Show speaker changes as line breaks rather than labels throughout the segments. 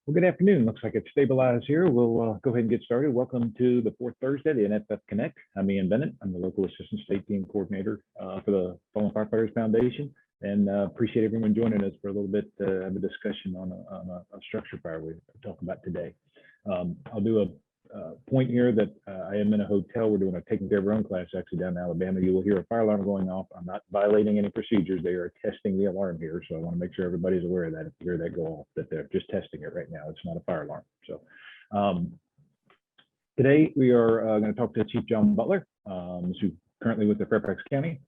Well, good afternoon. Looks like it's stabilized here. We'll go ahead and get started. Welcome to the fourth Thursday, the NFFF Connect. I'm Ian Bennett. I'm the local assistant state team coordinator for the Fallen Firefighters Foundation, and appreciate everyone joining us for a little bit of a discussion on a structure fire we talk about today. I'll do a point here that I am in a hotel. We're doing a taking care of our own class actually down in Alabama. You will hear a fire alarm going off. I'm not violating any procedures. They are testing the alarm here. So I want to make sure everybody's aware of that. If you hear that go off, that they're just testing it right now. It's not a fire alarm. So today we are going to talk to Chief John Butler, who's currently with the Fairfax County.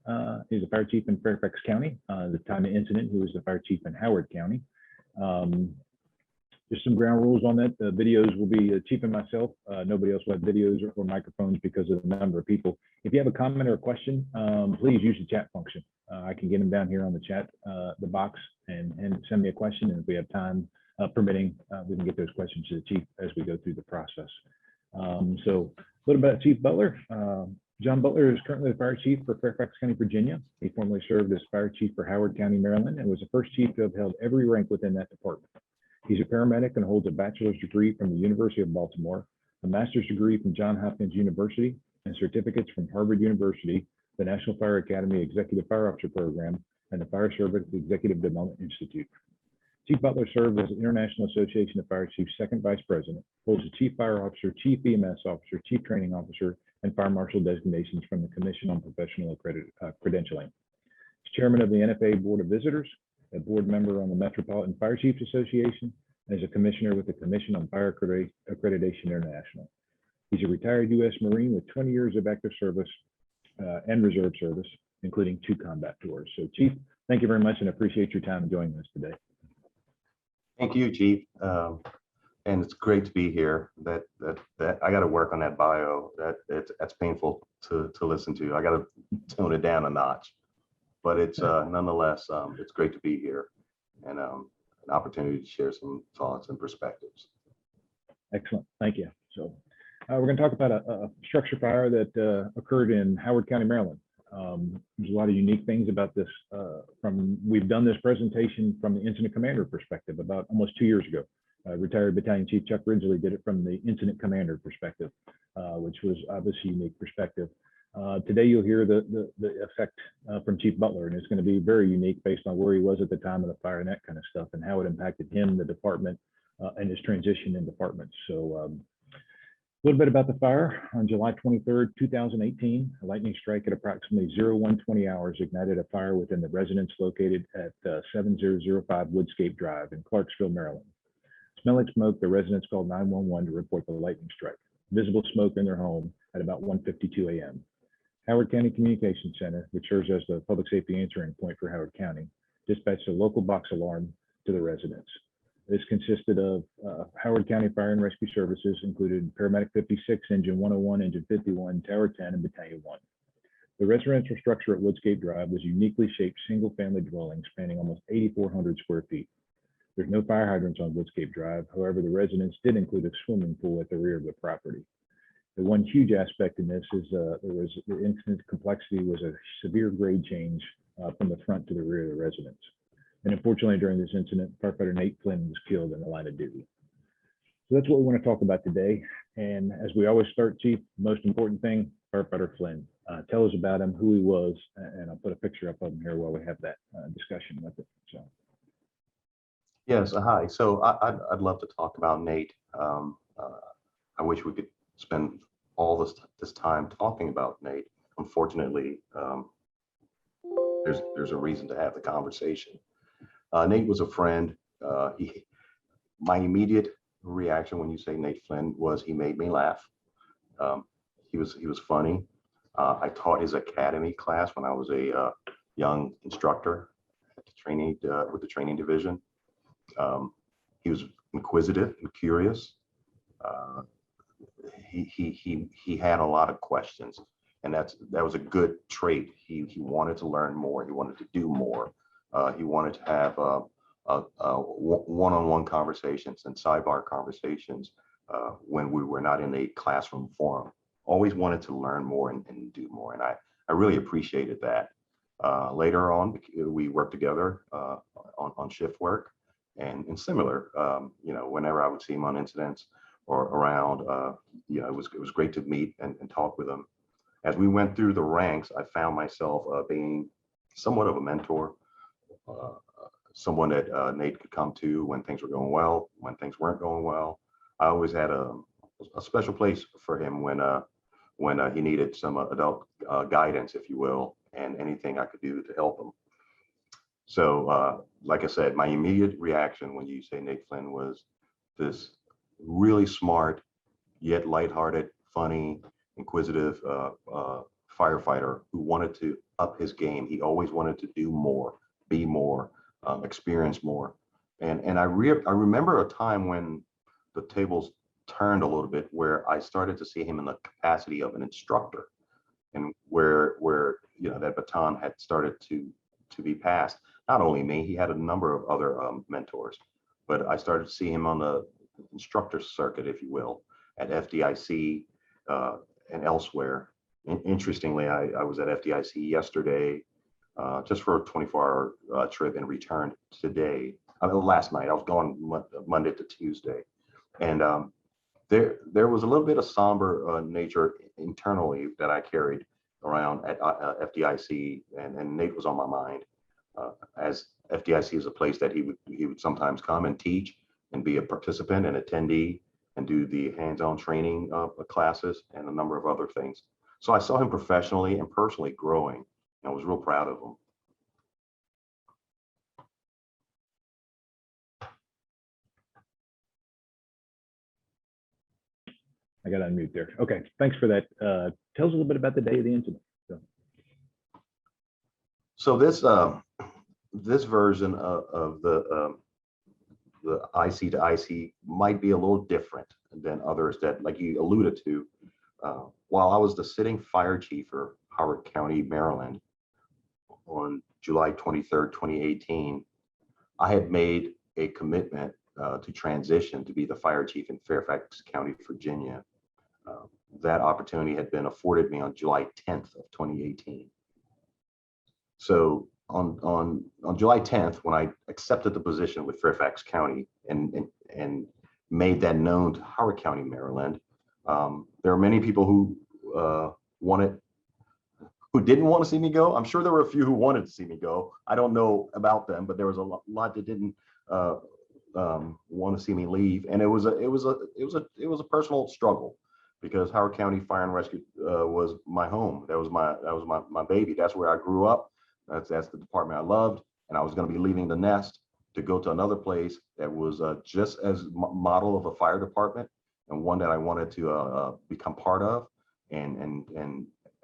He's a fire chief in Fairfax County. The time of incident, he was the fire chief in Howard County. Just some ground rules on that. The videos will be Chief and myself. Nobody else will have videos or microphones because of the number of people. If you have a comment or a question, please use the chat function. I can get them down here on the chat, the box, and send me a question. And if we have time permitting, we can get those questions to the chief as we go through the process. So a little bit about Chief Butler. John Butler is currently the fire chief for Fairfax County, Virginia. He formerly served as fire chief for Howard County, Maryland, and was the first chief to have held every rank within that department. He's a paramedic and holds a bachelor's degree from the University of Baltimore, a master's degree from Johns Hopkins University, and certificates from Harvard University, the National Fire Academy Executive Fire Officer Program, and the Fire Service Executive Development Institute. Chief Butler served as the International Association of Fire Chiefs' second vice president, holds a chief fire officer, chief EMS officer, chief training officer, and fire marshal designations from the Commission on Professional Credentialing. He's chairman of the NFA Board of Visitors, a board member on the Metropolitan Fire Chiefs Association, and is a commissioner with the Commission on Fire Accreditation International. He's a retired U.S. Marine with 20 years of active service and reserve service, including 2 combat tours. So, Chief, thank you very much and appreciate your time joining us today.
Thank you, Chief. And it's great to be here. That I got to work on that bio. That's painful to listen to. I got to tone it down a notch. But it's nonetheless, it's great to be here and an opportunity to share some thoughts and perspectives.
Excellent, thank you. So we're going to talk about a structure fire that occurred in Howard County, Maryland. There's a lot of unique things about this. We've done this presentation from the incident commander perspective about almost 2 years ago. Retired Battalion Chief Chuck Ridgely did it from the incident commander perspective, which was obviously a unique perspective. Today you'll hear the effect from Chief Butler, and it's going to be very unique based on where he was at the time of the fire and that kind of stuff, and how it impacted him, the department, and his transition in departments. So a little bit about the fire. On July 23rd, 2018, a lightning strike at approximately 01:20 hours ignited a fire within the residence located at 7005 Woodscape Drive in Clarksville, Maryland. Smelling smoke, the residents called 911 to report the lightning strike. Visible smoke in their home at about 1:52 a.m. Howard County Communications Center, which serves as the public safety answering point for Howard County, dispatched a local box alarm to the residents. This consisted of Howard County Fire and Rescue Services, included Paramedic 56, Engine 101, Engine 51, Tower 10, and Battalion 1. The residential structure at Woodscape Drive was uniquely shaped single-family dwelling spanning almost 8,400 square feet. There's no fire hydrants on Woodscape Drive. However, the residence did include a swimming pool at the rear of the property. The one huge aspect in this is the incident complexity was a severe grade change from the front to the rear of the residence. And unfortunately, during this incident, firefighter Nate Flynn was killed in the line of duty. So that's what we want to talk about today. And as we always start, Chief, most important thing, firefighter Flynn. Tell us about him, who he was, and I'll put a picture up of him here while we have that discussion with it. So.
Yes, hi. So I'd love to talk about Nate. I wish we could spend all this time talking about Nate. Unfortunately, there's a reason to have the conversation. Nate was a friend. My immediate reaction when you say Nate Flynn was he made me laugh. He was funny. I taught his academy class when I was a young instructor at the training with the training division. He was inquisitive and curious. He had a lot of questions, and that was a good trait. He wanted to learn more. He wanted to do more. He wanted to have one-on-one conversations and sidebar conversations when we were not in a classroom forum. Always wanted to learn more and do more, and I really appreciated that. Later on, we worked together on shift work, and similar. Whenever I would see him on incidents or around, it was great to meet and talk with him. As we went through the ranks, I found myself being somewhat of a mentor, uh, someone that Nate could come to when things were going well, when things weren't going well. I always had a special place for him when he needed some adult guidance, if you will, and anything I could do to help him. So, like I said, my immediate reaction when you say Nate Flynn was this really smart, yet lighthearted, funny, inquisitive firefighter who wanted to up his game. He always wanted to do more, be more, experience more. And I remember a time when the tables turned a little bit, where I started to see him in the capacity of an instructor, and where that baton had started to be passed. Not only me, he had a number of other mentors, but I started to see him on the instructor circuit, if you will, at FDIC and elsewhere. Interestingly, I was at FDIC yesterday just for a 24-hour trip and returned today. Last night, I was gone Monday to Tuesday. And there was a little bit of somber nature internally that I carried around at FDIC, and Nate was on my mind, as FDIC is a place that he would sometimes come and teach and be a participant and attendee and do the hands-on training classes and a number of other things. So I saw him professionally and personally growing, and was real proud of him.
I got to unmute there. Okay, thanks for that. Tell us a little bit about the day of the incident.
So this version of the IC to IC might be a little different than others that, like you alluded to. While I was the sitting fire chief for Howard County, Maryland, on July 23rd, 2018, I had made a commitment to transition to be the fire chief in Fairfax County, Virginia. That opportunity had been afforded me on July 10th of 2018. So on July 10th, when I accepted the position with Fairfax County and made that known to Howard County, Maryland, there are many people who didn't want to see me go. I'm sure there were a few who wanted to see me go. I don't know about them, but there was a lot that didn't want to see me leave, and it was a personal struggle, because Howard County Fire and Rescue was my home. That was my baby. That's where I grew up. That's the department I loved, and I was going to be leaving the nest to go to another place that was just as model of a fire department, and one that I wanted to become part of and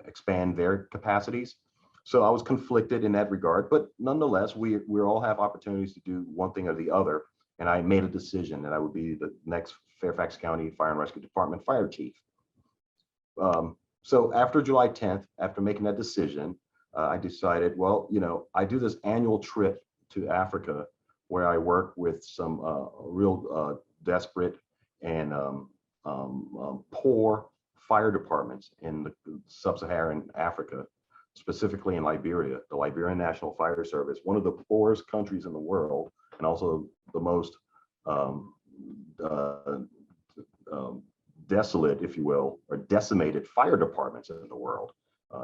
expand their capacities. So I was conflicted in that regard, but nonetheless, we all have opportunities to do one thing or the other, and I made a decision that I would be the next Fairfax County Fire and Rescue Department fire chief. So after July 10th, after making that decision, I decided, well, I do this annual trip to Africa where I work with some real desperate and poor fire departments in the sub-Saharan Africa, specifically in Liberia. The Liberian National Fire Service, one of the poorest countries in the world, and also the most desolate, if you will, or decimated fire departments in the world.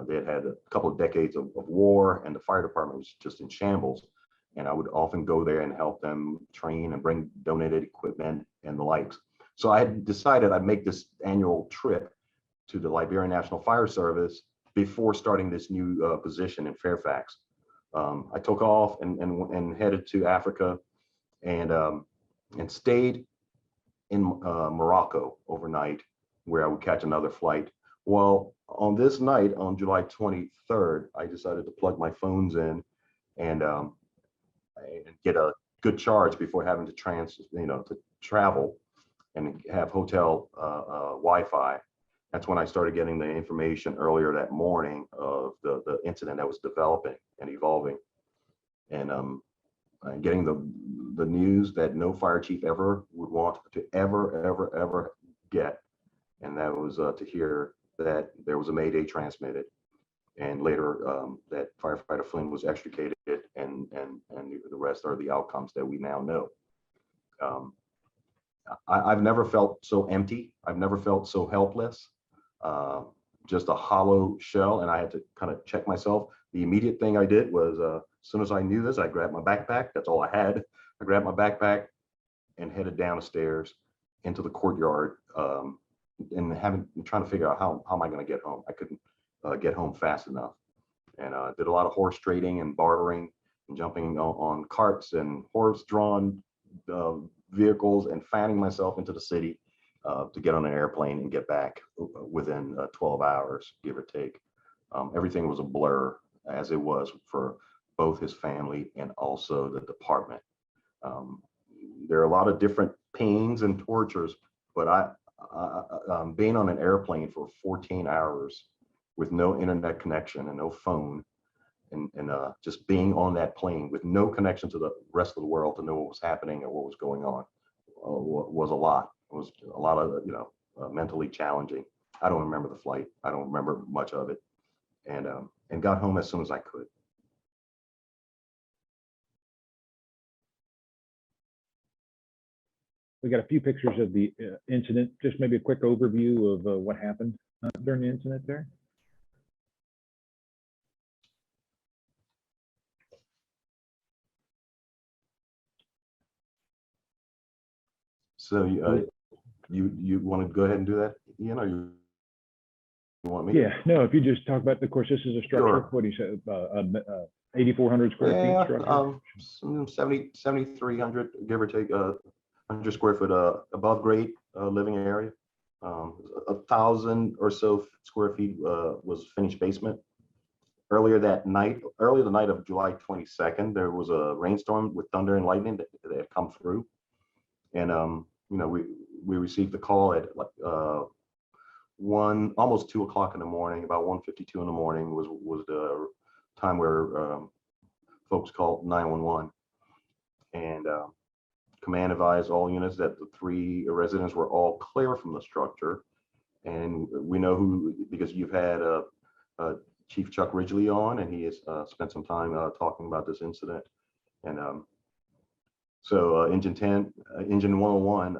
They had had a couple of decades of war, and the fire department was just in shambles. And I would often go there and help them train and bring donated equipment and the likes. So I had decided I'd make this annual trip to the Liberian National Fire Service before starting this new position in Fairfax. I took off and headed to Africa, and stayed in Morocco overnight, where I would catch another flight. Well, on this night, on July 23rd, I decided to plug my phones in and get a good charge before having to to travel and have hotel Wi-Fi. That's when I started getting the information earlier that morning of the incident that was developing and evolving, and getting the news that no fire chief ever would want to ever get, and that was to hear that there was a Mayday transmitted, and later that firefighter Flynn was extricated, and the rest are the outcomes that we now know. Um, I've never felt so empty. I've never felt so helpless. Uh, just a hollow shell, and I had to kind of check myself. The immediate thing I did was, as soon as I knew this, I grabbed my backpack. That's all I had. I grabbed my backpack and headed down the stairs into the courtyard, and trying to figure out how am I going to get home. I couldn't get home fast enough, and did a lot of horse trading and bartering and jumping on carts and horse-drawn vehicles and fanning myself into the city to get on an airplane and get back within 12 hours, give or take. Everything was a blur, as it was for both his family and also the department. There are a lot of different pains and tortures, but being on an airplane for 14 hours with no internet connection and no phone, and just being on that plane with no connection to the rest of the world to know what was happening or what was going on was a lot. It was a lot of, mentally challenging. I don't remember the flight. I don't remember much of it, and got home as soon as I could.
We got a few pictures of the incident. Just maybe a quick overview of what happened during the incident there.
So you want to go ahead and do that, Ian, or you want me?
Yeah, no, if you just talk about, of course, this is a structure.
Sure.
What do you say? 8,400 square feet structure?
7,300, give or take, 100 square foot above grade living area. 1,000 or so square feet was finished basement. Earlier the night of July 22nd, there was a rainstorm with thunder and lightning that had come through. And we received the call at like almost 2 o'clock in the morning. About 1:52 in the morning was the time where folks called 911, and command advised all units that the 3 residents were all clear from the structure. And we know who, because you've had Chief Chuck Ridgely on, and he has spent some time talking about this incident. And so Engine 101,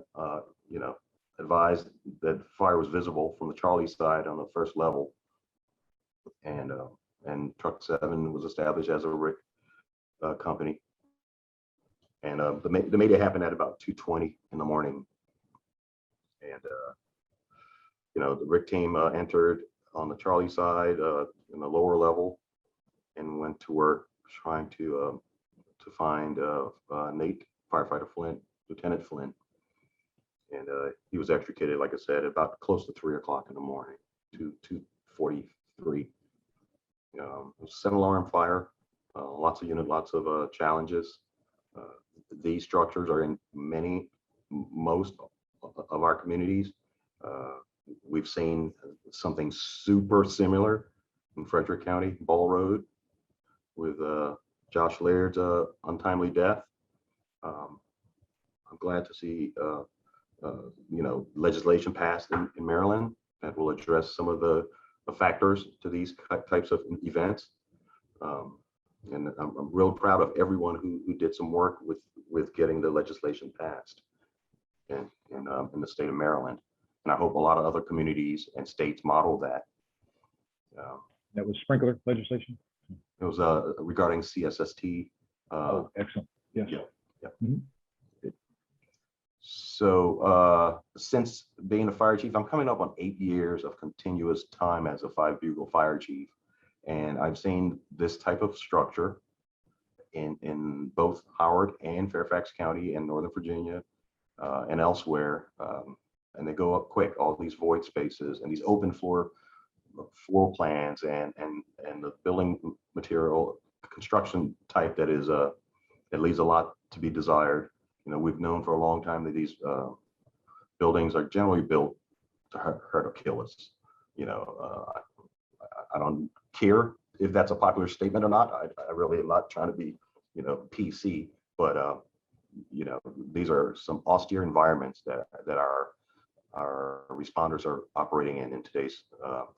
advised that fire was visible from the Charlie side on the first level, and Truck 7 was established as a RIC company. And the mayday happened at about 2:20 in the morning, and the RIC team entered on the Charlie side in the lower level and went to work trying to find Nate, firefighter Flynn, Lieutenant Flynn. And he was extricated, like I said, about close to 3 o'clock in the morning, 2:43. It was 7-alarm fire, lots of challenges. These structures are in most of our communities. We've seen something super similar in Frederick County, Ball Road, with Josh Laird's untimely death. I'm glad to see legislation passed in Maryland that will address some of the factors to these types of events. And I'm real proud of everyone who did some work with getting the legislation passed in the state of Maryland. And I hope a lot of other communities and states model that.
That was sprinkler legislation?
It was regarding CSST.
Oh, excellent. Yes.
Yeah.
Mm-hmm.
So since being a fire chief, I'm coming up on 8 years of continuous time as a 5 Bugle fire chief. And I've seen this type of structure in both Howard and Fairfax County and Northern Virginia and elsewhere. And they go up quick, all these void spaces and these open floor plans and the building material construction type that leaves a lot to be desired. We've known for a long time that these buildings are generally built to hurt or kill us. I don't care if that's a popular statement or not. I really am not trying to be, PC, but these are some austere environments that our responders are operating in today's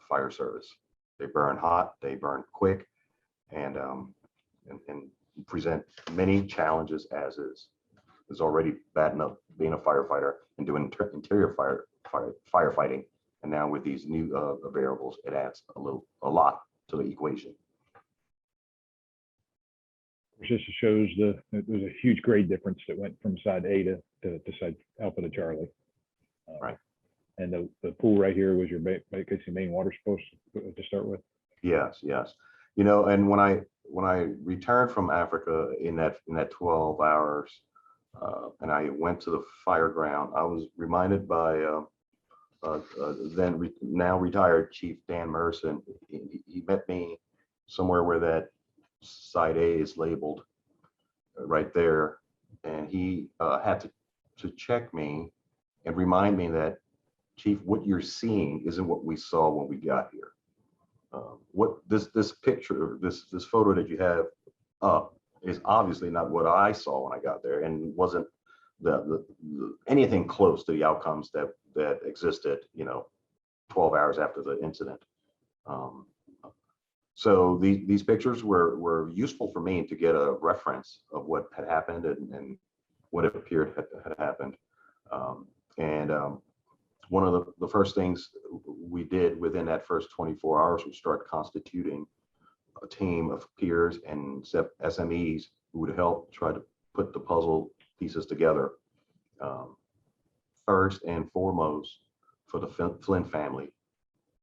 fire service. They burn hot, they burn quick, and present many challenges as is. is already bad enough being a firefighter and doing interior firefighting. And now with these new variables, it adds a lot to the equation.
It just shows there's a huge grade difference that went from side A to side Alpha to Charlie.
Right.
And the pool right here was your basically main water source to start with.
Yes, yes. You know, and when I returned from Africa in that 12 hours, and I went to the fire ground, I was reminded by now retired Chief Dan Merson. He met me somewhere where that side A is labeled right there, and he had to check me and remind me that, Chief, what you're seeing isn't what we saw when we got here. What this picture, this photo that you have up is obviously not what I saw when I got there, and wasn't the anything close to the outcomes that existed, you know, 12 hours after the incident. So these pictures were useful for me to get a reference of what had happened and what it appeared had happened. One of the first things we did within that first 24 hours was start constituting a team of peers and SMEs who would help try to put the puzzle pieces together. First and foremost, for the Flynn family,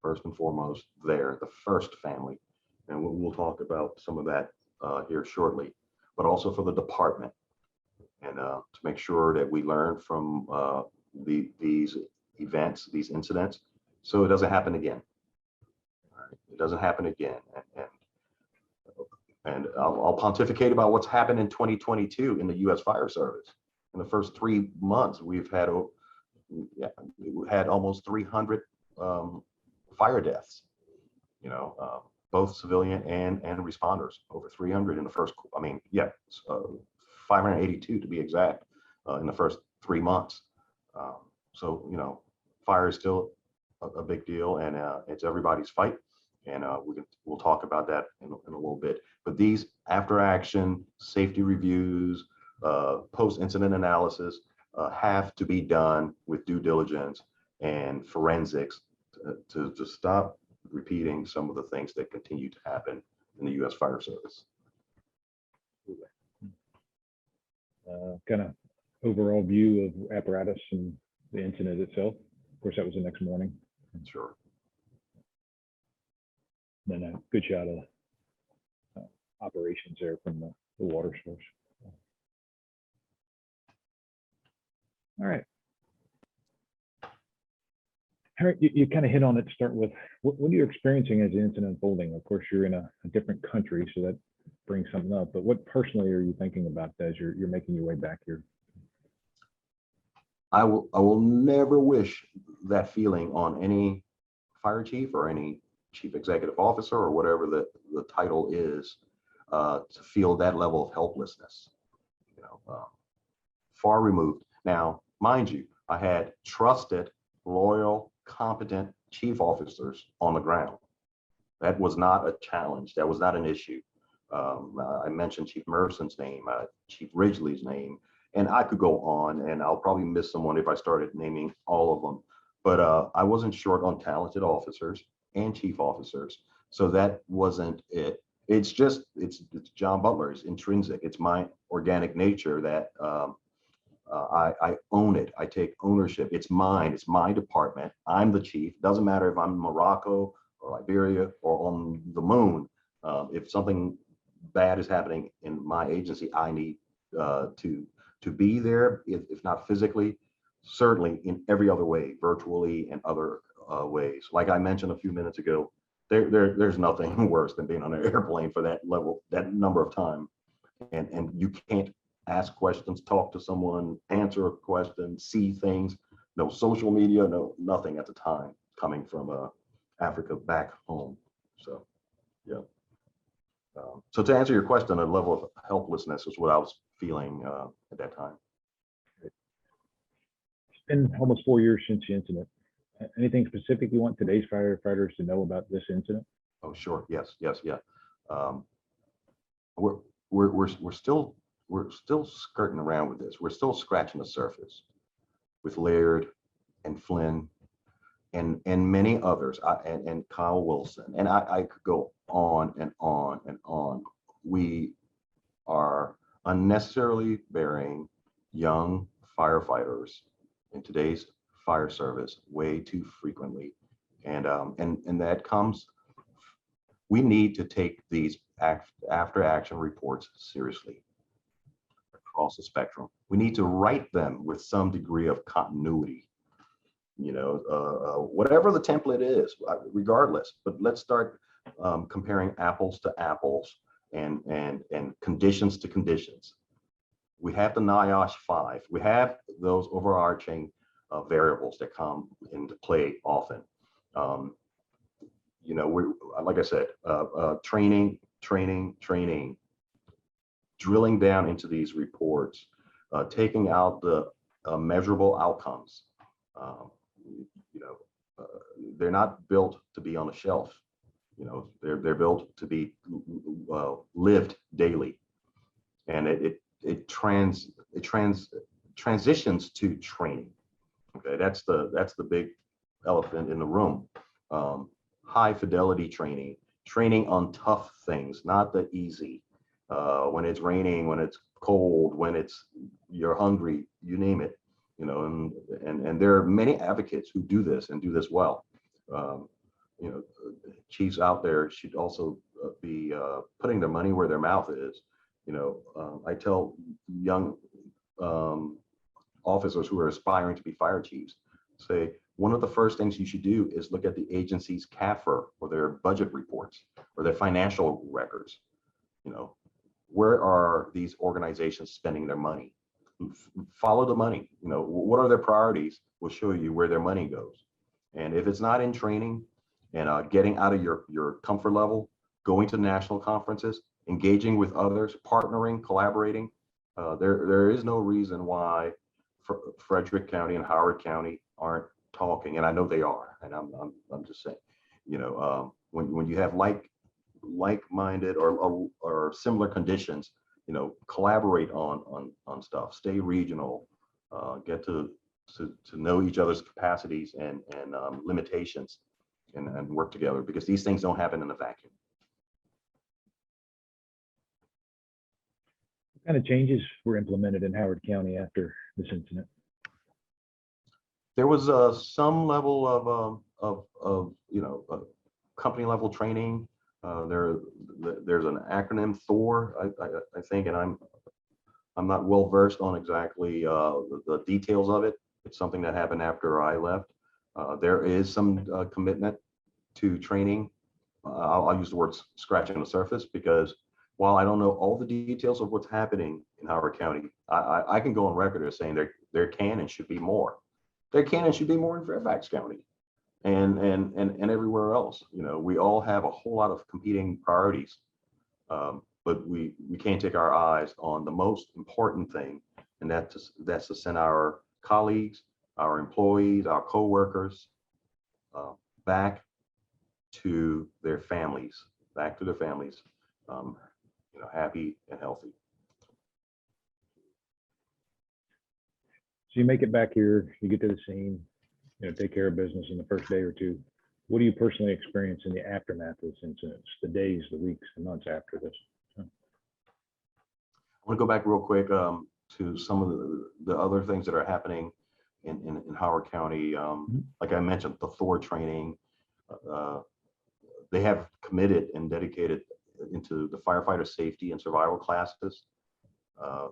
first and foremost, the first family. And we'll talk about some of that here shortly, but also for the department, and to make sure that we learn from these events, these incidents, so it doesn't happen again. All right? It doesn't happen again. And I'll pontificate about what's happened in 2022 in the U.S. Fire Service. In the first 3 months, we've had almost 300 fire deaths. You know, both civilian and responders, over 300 in the first. 582 to be exact in the first 3 months. So you know, fire is still a big deal, and it's everybody's fight, and we'll talk about that in a little bit. But these after action safety reviews, post incident analysis have to be done with due diligence and forensics to stop repeating some of the things that continue to happen in the U.S. Fire Service.
Kind of overall view of apparatus and the incident itself. Of course, that was the next morning.
Sure.
Then a good shot of operations there from the water source. All right. Harry, you kind of hit on it to start with. What are you experiencing as the incident unfolding? Of course, you're in a different country, so that brings something up. But what personally are you thinking about as you're making your way back here?
I will never wish that feeling on any fire chief or any chief executive officer or whatever the title is, to feel that level of helplessness. You know, far removed. Now, mind you, I had trusted, loyal, competent chief officers on the ground. That was not a challenge. That was not an issue. I mentioned Chief Merson's name, Chief Ridgely's name, and I could go on, and I'll probably miss someone if I started naming all of them. But I wasn't short on talented officers and chief officers, so that wasn't it. It's John Butler's intrinsic. It's my organic nature that I own it. I take ownership. It's mine. It's my department. I'm the chief. Doesn't matter if I'm in Morocco or Liberia or on the moon. If something bad is happening in my agency, I need to be there, if not physically, certainly in every other way, virtually and other ways. Like I mentioned a few minutes ago, there's nothing worse than being on an airplane for that level, that number of time, and you can't ask questions, talk to someone, answer a question, see things. No social media, no nothing at the time coming from Africa back home. So, yeah. So to answer your question, a level of helplessness is what I was feeling at that time.
It's been almost 4 years since the incident. Anything specific you want today's firefighters to know about this incident?
Oh, sure. Yes. Yeah. We're still we're still skirting around with this. We're still scratching the surface with Laird and Flynn and many others, and Kyle Wilson, and I could go on and on and on. We are unnecessarily burying young firefighters in today's fire service way too frequently, and that comes. We need to take these after action reports seriously across the spectrum. We need to write them with some degree of continuity. Whatever the template is, regardless. But let's start comparing apples to apples and conditions to conditions. We have the NIOSH 5. We have those overarching variables that come into play often. We, like I said, training, drilling down into these reports, taking out the measurable outcomes. They're not built to be on a shelf. They're built to be lived daily, and it transitions to training. Okay, that's the big elephant in the room. High fidelity training on tough things, not the easy. When it's raining, when it's cold, when you're hungry, you name it. And there are many advocates who do this and do this well. Chiefs out there should also be putting their money where their mouth is. I tell young officers who are aspiring to be fire chiefs, say, one of the first things you should do is look at the agency's CAFR or their budget reports or their financial records. Where are these organizations spending their money? Follow the money. What are their priorities will show you where their money goes. And if it's not in training and getting out of your comfort level, going to national conferences, engaging with others, partnering, collaborating, there is no reason why Frederick County and Howard County aren't talking. And I know they are. And I'm just saying, when you have like-minded or similar conditions, collaborate on stuff, stay regional, get to know each other's capacities and limitations, and work together, because these things don't happen in a vacuum.
What kind of changes were implemented in Howard County after this incident?
There was some level of company level training. There's an acronym Thor, I think, and I'm not well versed on exactly the details of it. It's something that happened after I left. There is some commitment to training. I'll use the word scratching the surface, because while I don't know all the details of what's happening in Howard County, I can go on record as saying there can and should be more. There can and should be more in Fairfax County and everywhere else. We all have a whole lot of competing priorities, but we can't take our eyes on the most important thing, and that's to send our colleagues, our employees, our co-workers back to their families, happy and healthy.
So you make it back here, you get to the scene, take care of business in the first day or two. What do you personally experience in the aftermath of this incident, the days, the weeks, the months after this?
I want to go back real quick to some of the other things that are happening in Howard County. Like I mentioned, the Thor training, they have committed and dedicated into the firefighter safety and survival classes,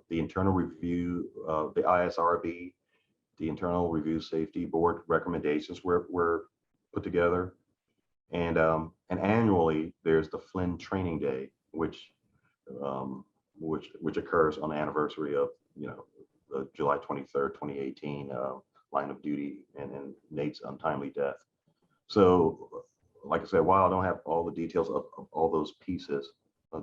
the internal review, the ISRB, the internal review safety board recommendations were put together, and annually there's the Flynn Training Day, which occurs on the anniversary of the July 23rd, 2018 line of duty and Nate's untimely death. So, like I said, while I don't have all the details of all those pieces,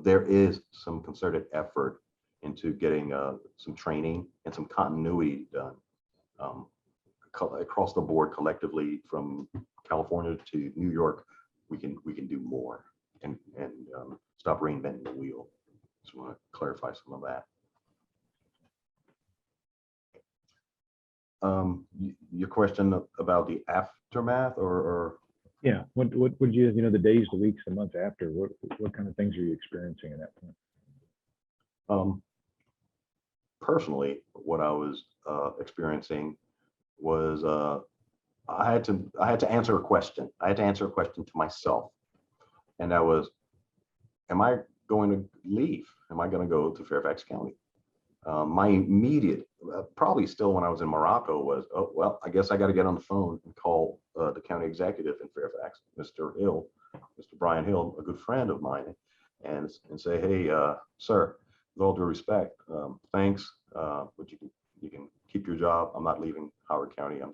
there is some concerted effort into getting some training and some continuity done across the board collectively, from California to New York. We can do more and stop reinventing the wheel. Just want to clarify some of that. Your question about the aftermath, or
Yeah, what would you, the days, the weeks, the months after, what kind of things are you experiencing at that point?
personally, what I was experiencing was I had to answer a question. I had to answer a question to myself, and that was, am I going to leave? Am I going to go to Fairfax County? My immediate, probably still when I was in Morocco, was, oh, well, I guess I got to get on the phone and call the county executive in Fairfax, Mr. Hill, Mr. Brian Hill, a good friend of mine, and say, hey, sir, with all due respect, thanks, but you can keep your job. I'm not leaving Howard County. I'm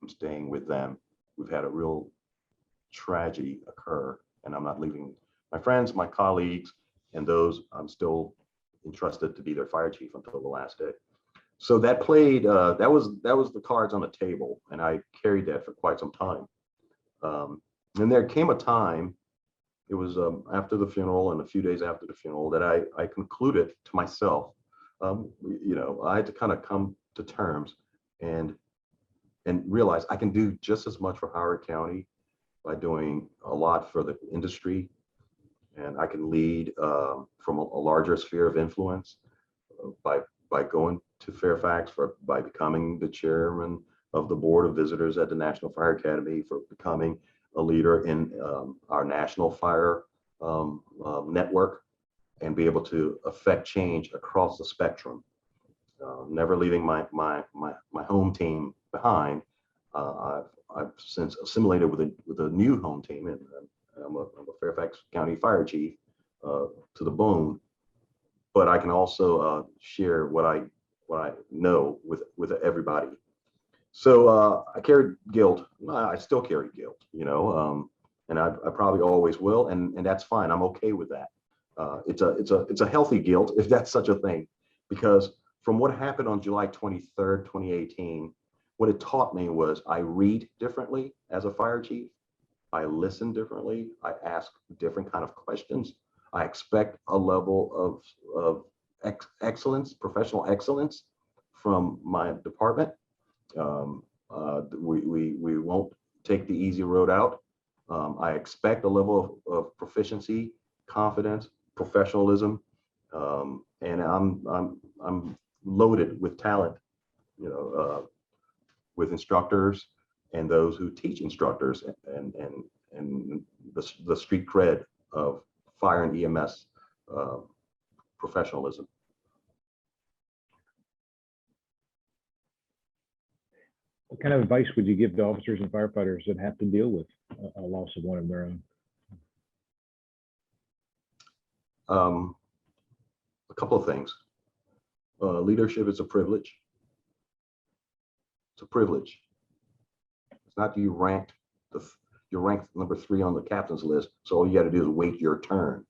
staying with them. We've had a real tragedy occur, and I'm not leaving my friends, my colleagues, and those I'm still entrusted to be their fire chief until the last day. So that played, that was the cards on the table, and I carried that for quite some time. And there came a time, it was after the funeral and a few days after the funeral, that I concluded to myself, I had to kind of come to terms and realize I can do just as much for Howard County by doing a lot for the industry, and I can lead from a larger sphere of influence by going to Fairfax, by becoming the chairman of the board of visitors at the National Fire Academy, for becoming a leader in our national fire network, and be able to affect change across the spectrum. Never leaving my home team behind. I've since assimilated with a new home team, and I'm a Fairfax County Fire Chief to the bone. But I can also share what I know with everybody. So I carried guilt. I still carry guilt, and I probably always will, and that's fine. I'm okay with that. It's a healthy guilt, if that's such a thing, because from what happened on July 23rd, 2018, what it taught me was I read differently as a fire chief. I listen differently. I ask different kind of questions. I expect a level of excellence, professional excellence from my department. We won't take the easy road out. I expect a level of proficiency, confidence, professionalism, and I'm loaded with talent, with instructors and those who teach instructors, and the street cred of fire and EMS professionalism.
What kind of advice would you give to officers and firefighters that have to deal with a loss of one of their own?
A couple of things. Leadership is a privilege. It's a privilege. It's not you're ranked number 3 on the captain's list, so all you got to do is wait your turn.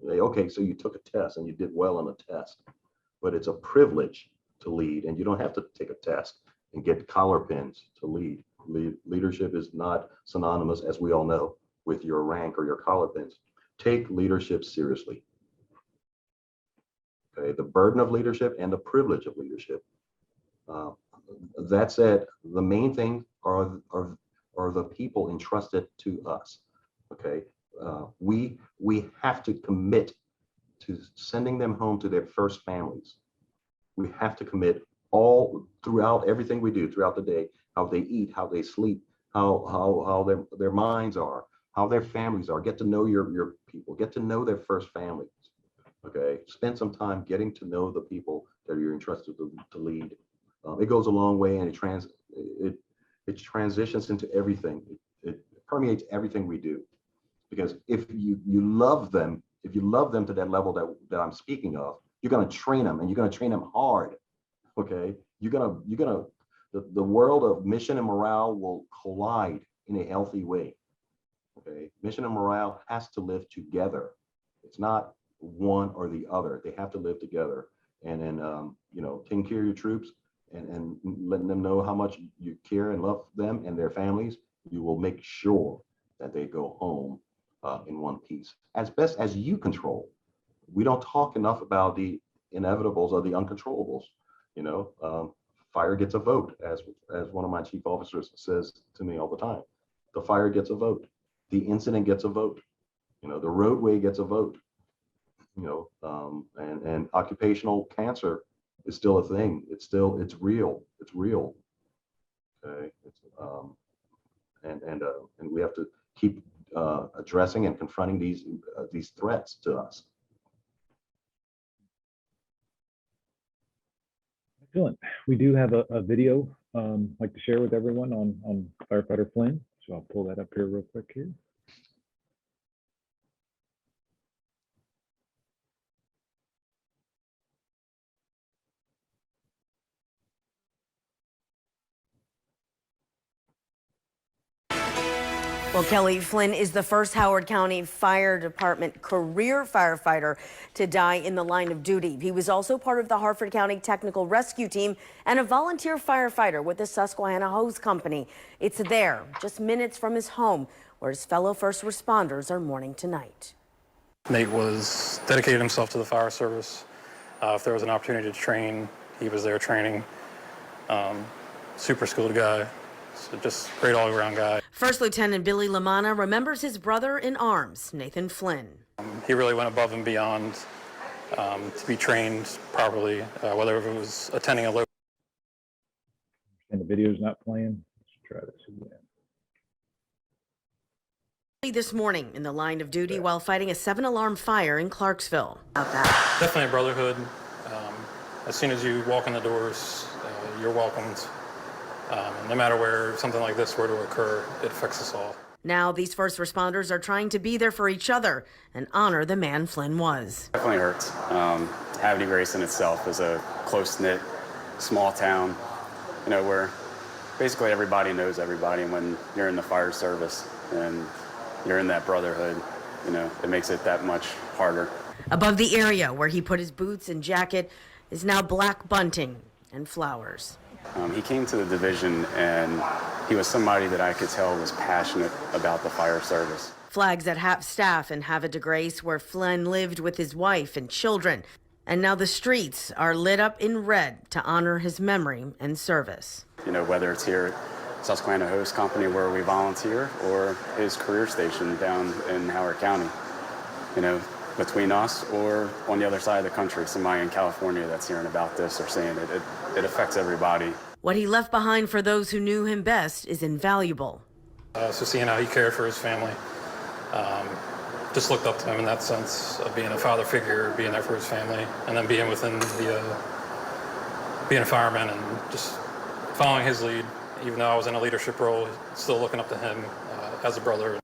Okay, so you took a test and you did well on the test, but it's a privilege to lead, and you don't have to take a test and get collar pins to lead. Leadership is not synonymous, as we all know, with your rank or your collar pins. Take leadership seriously. Okay, the burden of leadership and the privilege of leadership. That said, the main thing are the people entrusted to us. Okay, we have to commit to sending them home to their first families. We have to commit all throughout everything we do throughout the day, how they eat, how they sleep, how their minds are, how their families are. Get to know your people, get to know their first families. Okay, spend some time getting to know the people that you're entrusted to lead. It goes a long way, and it transitions into everything. It permeates everything we do. Because if you love them, to that level that I'm speaking of, you're going to train them, and you're going to train them hard. Okay, the world of mission and morale will collide in a healthy way. Okay, mission and morale has to live together. It's not one or the other. They have to live together. And then taking care of your troops and letting them know how much you care and love them and their families, you will make sure that they go home in one piece, as best as you control. We don't talk enough about the inevitables or the uncontrollables. fire gets a vote, as one of my chief officers says to me all the time. The fire gets a vote. The incident gets a vote. You know, the roadway gets a vote. You know, and occupational cancer is still a thing. It's real. It's real. Okay. And we have to keep addressing and confronting these threats to us.
Excellent. We do have a video I'd like to share with everyone on firefighter Flynn. So I'll pull that up here real quick here.
Well, Kelly, Flynn is the first Howard County Fire Department career firefighter to die in the line of duty. He was also part of the Harford County Technical Rescue Team and a volunteer firefighter with the Susquehanna Hose Company. It's there, just minutes from his home, where his fellow first responders are mourning tonight.
Nate was dedicated himself to the fire service. If there was an opportunity to train, he was there training. Super skilled guy. So just great all-around guy.
First Lieutenant Billy Lamanna remembers his brother in arms, Nathan Flynn.
He really went above and beyond to be trained properly, whether it was attending a local.
And the video's not playing. Let's try this again.
This morning in the line of duty while fighting a 7-alarm fire in Clarksville.
Definitely a brotherhood. As soon as you walk in the doors, you're welcomed. No matter where something like this were to occur, it affects us all.
Now these first responders are trying to be there for each other and honor the man Flynn was.
Definitely hurts. Havre Grace in itself is a close-knit, small town, you know, where basically everybody knows everybody. And when you're in the fire service and you're in that brotherhood, you know, it makes it that much harder.
Above the area where he put his boots and jacket is now black bunting and flowers.
He came to the division and he was somebody that I could tell was passionate about the fire service.
Flags at half staff in Havre de Grace where Flynn lived with his wife and children. And now the streets are lit up in red to honor his memory and service.
You know, whether it's here at Susquehanna Hose Company where we volunteer or his career station down in Howard County, you know, between us or on the other side of the country, somebody in California that's hearing about this or saying it affects everybody.
What he left behind for those who knew him best is invaluable.
So seeing how he cared for his family, just looked up to him in that sense of being a father figure, being there for his family, and then being within the, being a fireman and just following his lead. Even though I was in a leadership role, still looking up to him as a brother.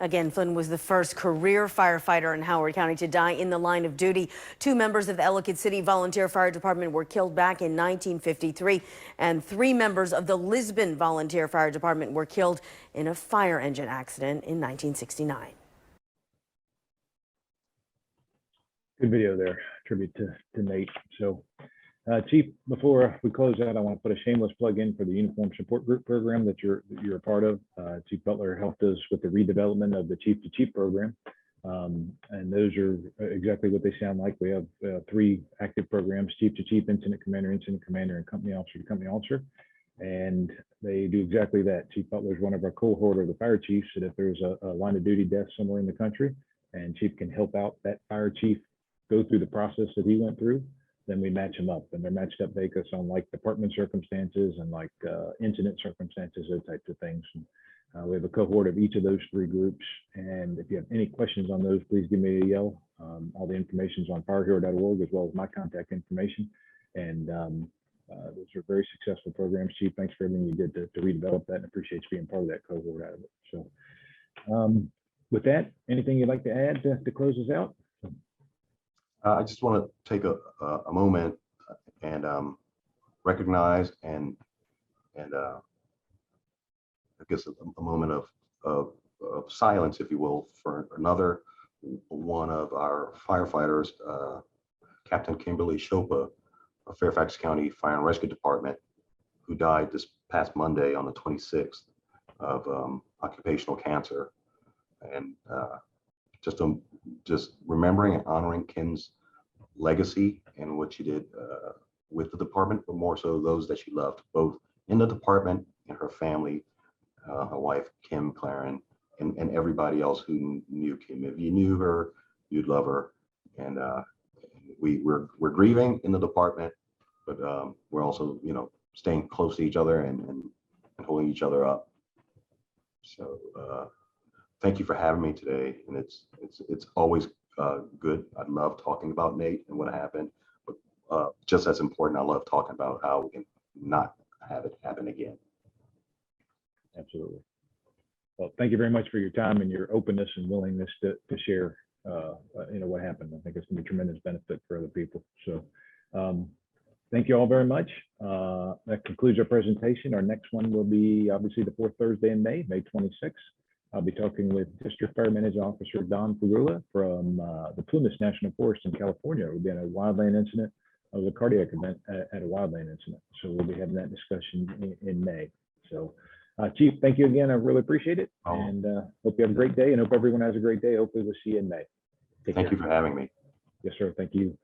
Again, Flynn was the first career firefighter in Howard County to die in the line of duty. 2 members of the Ellicott City Volunteer Fire Department were killed back in 1953, and 3 members of the Lisbon Volunteer Fire Department were killed in a fire engine accident in 1969.
Good video there. Tribute to Nate. So, Chief, before we close out, I want to put a shameless plug in for the Uniform Support Group program that you're a part of. Chief Butler helped us with the redevelopment of the Chief to Chief program. And those are exactly what they sound like. We have 3 active programs: Chief to Chief, Incident Commander, and Company Officer to Company Officer. And they do exactly that. Chief Butler is one of our cohort of the fire chiefs, and if there's a line of duty death somewhere in the country and Chief can help out that fire chief go through the process that he went through, then we match them up, and they're matched up based on like department circumstances and like incident circumstances, those types of things. And, we have a cohort of each of those 3 groups, and if you have any questions on those, please give me a yell. All the information is on firehero.org, as well as my contact information. And those are very successful programs. Chief, thanks for everything you did to redevelop that, and appreciate you being part of that cohort out of it. So with that, anything you'd like to add to close us out?
I just want to take a moment and recognize and I guess a moment of silence, if you will, for another one of our firefighters, Captain Kimberly Chopa of Fairfax County Fire and Rescue Department, who died this past Monday on the 26th of occupational cancer. And just remembering and honoring Kim's legacy and what she did with the department, but more so those that she loved, both in the department and her family, her wife, Kim Claren, and everybody else who knew Kim. If you knew her, you'd love her. And we're grieving in the department, but we're also, staying close to each other and holding each other up. So thank you for having me today. And it's always good. I love talking about Nate and what happened, but just as important, I love talking about how we can not have it happen again.
Absolutely. Well, thank you very much for your time and your openness and willingness to share, what happened. I think it's going to be a tremendous benefit for other people. So thank you all very much. That concludes our presentation. Our next one will be obviously the fourth Thursday in May 26th. I'll be talking with District Fire Management Officer Don Fagula from the Plumas National Forest in California. We'll be in a wildland incident. It was a cardiac event at a wildland incident. So we'll be having that discussion in May. So Chief, thank you again. I really appreciate it. And hope you have a great day and hope everyone has a great day. Hopefully we'll see you in May.
Thank you for having me.
Yes, sir. Thank you.